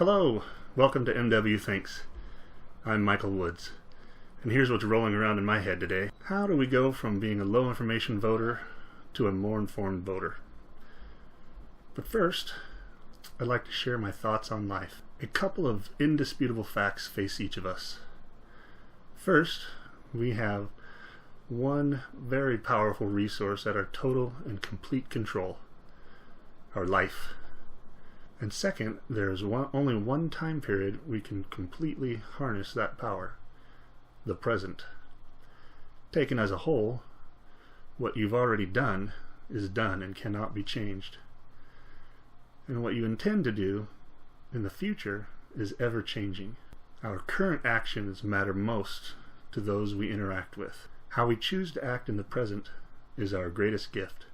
Hello, welcome to MW Thinks. I'm Michael Woods, and here's what's rolling around in my head today. How do we go from being a low information voter to a more informed voter? But first, I'd like to share my thoughts on life. A couple of indisputable facts face each of us. First, we have one very powerful resource at our total and complete control: our life. And second, there is only one time period we can completely harness that power: the present. Taken as a whole, what you've already done is done and cannot be changed. And what you intend to do in the future is ever changing. Our current actions matter most to those we interact with. How we choose to act in the present is our greatest gift,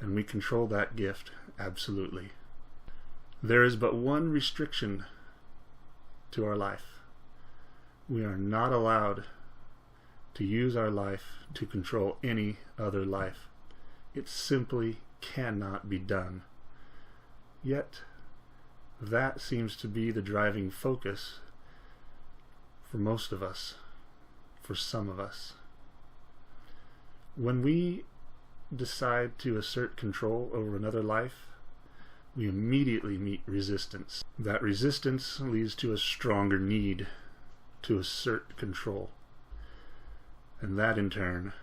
and we control that gift absolutely. There is but one restriction to our life. We are not allowed to use our life to control any other life. It simply cannot be done. Yet, that seems to be the driving focus for most of us, for some of us. When we decide to assert control over another life, we immediately meet resistance. That resistance leads to a stronger need to assert control. And that in turn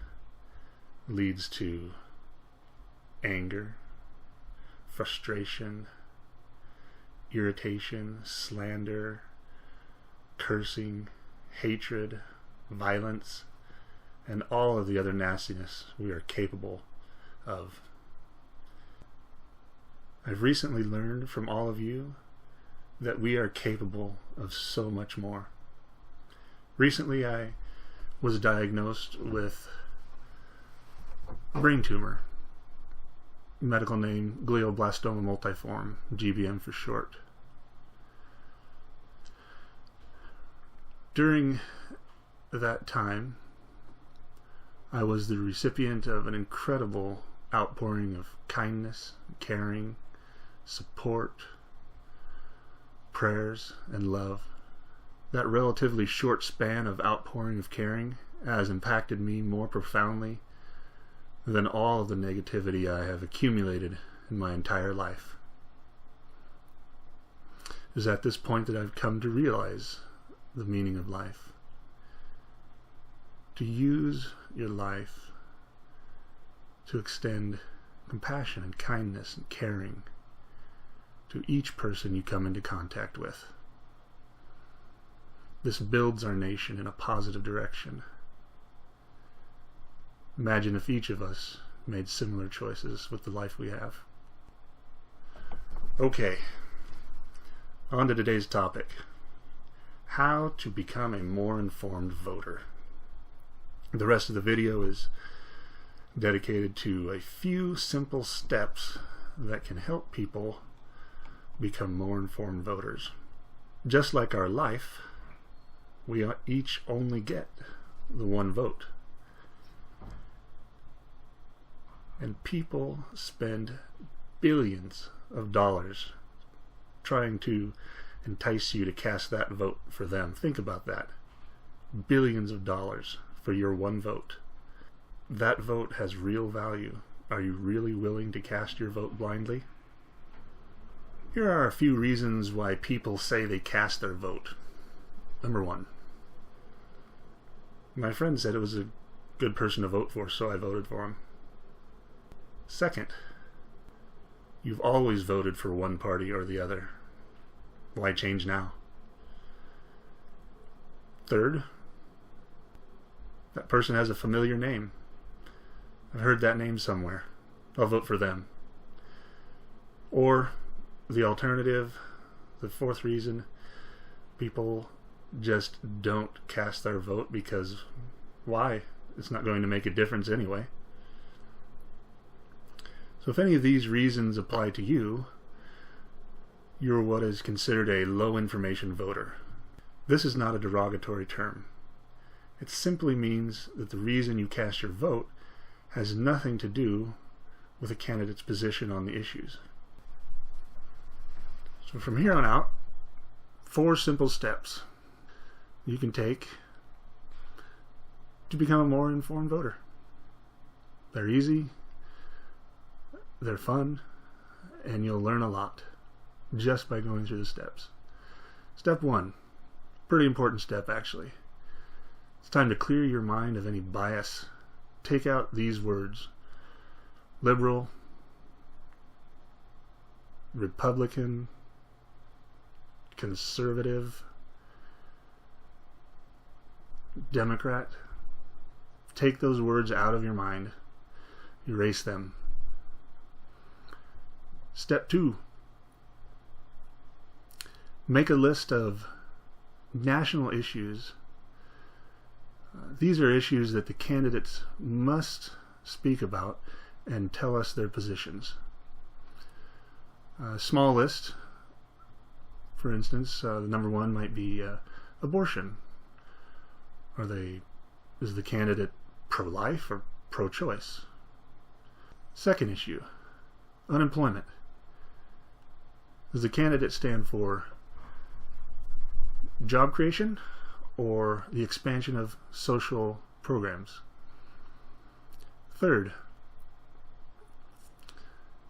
leads to anger, frustration, irritation, slander, cursing, hatred, violence, and all of the other nastiness we are capable of. I've recently learned from all of you that we are capable of so much more. Recently I was diagnosed with a brain tumor, medical name glioblastoma multiforme, GBM for short. During that time, I was the recipient of an incredible outpouring of kindness, caring, support, prayers, and love. That relatively short span of outpouring of caring has impacted me more profoundly than all of the negativity I have accumulated in my entire life. It is at this point that I've come to realize the meaning of life. To use your life to extend compassion and kindness and caring to each person you come into contact with. This builds our nation in a positive direction. Imagine if each of us made similar choices with the life we have. Okay, on to today's topic: how to become a more informed voter. The rest of the video is dedicated to a few simple steps that can help people become more informed voters. Just like our life, we each only get the one vote. And people spend billions of dollars trying to entice you to cast that vote for them. Think about that. Billions of dollars for your one vote. That vote has real value. Are you really willing to cast your vote blindly? Here are a few reasons why people say they cast their vote. Number one, my friend said it was a good person to vote for, so I voted for him. Second, you've always voted for one party or the other. Why change now? Third, that person has a familiar name. I've heard that name somewhere. I'll vote for them. Or the alternative, the fourth reason, people just don't cast their vote because why? It's not going to make a difference anyway. So if any of these reasons apply to you, you're what is considered a low information voter. This is not a derogatory term. It simply means that the reason you cast your vote has nothing to do with a candidate's position on the issues. So from here on out, 4 simple steps you can take to become a more informed voter. They're easy, they're fun, and you'll learn a lot just by going through the steps. Step 1, pretty important step actually. It's time to clear your mind of any bias. Take out these words: liberal, Republican, conservative, Democrat. Take those words out of your mind. Erase them. Step 2. Make a list of national issues. These are issues that the candidates must speak about and tell us their positions. A small list, for instance, the number 1 might be abortion. Is the candidate pro-life or pro-choice? Second issue, unemployment. Does the candidate stand for job creation or the expansion of social programs? Third,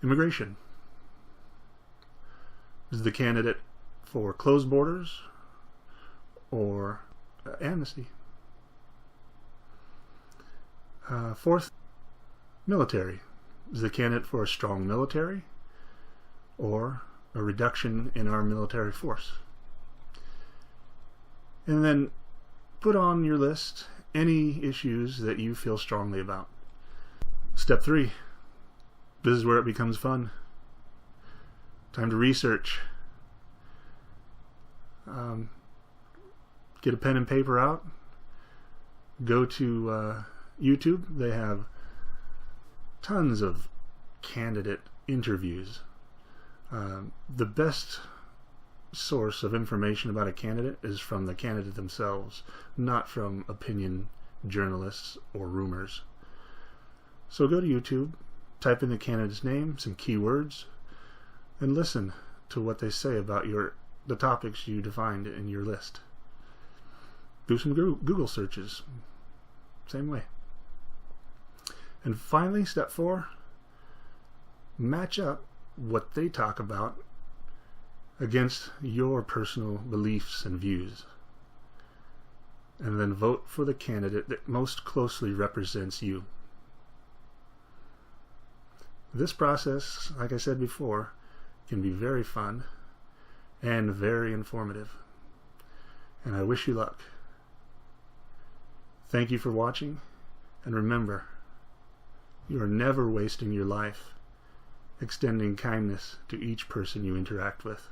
immigration. Is the candidate for closed borders or amnesty? Fourth, military. Is the candidate for a strong military or a reduction in our military force? And then put on your list any issues that you feel strongly about. Step 3. This is where it becomes fun. Time to research. Get a pen and paper out. Go to YouTube. They have tons of candidate interviews. The best source of information about a candidate is from the candidate themselves, not from opinion journalists or rumors. So go to YouTube, type in the candidate's name, some keywords, and listen to what they say about the topics you defined in your list. Do some Google searches. Same way. And finally, step 4, match up what they talk about against your personal beliefs and views. And then vote for the candidate that most closely represents you. This process, like I said before, can be very fun and very informative. And I wish you luck. Thank you for watching, and remember, you are never wasting your life extending kindness to each person you interact with.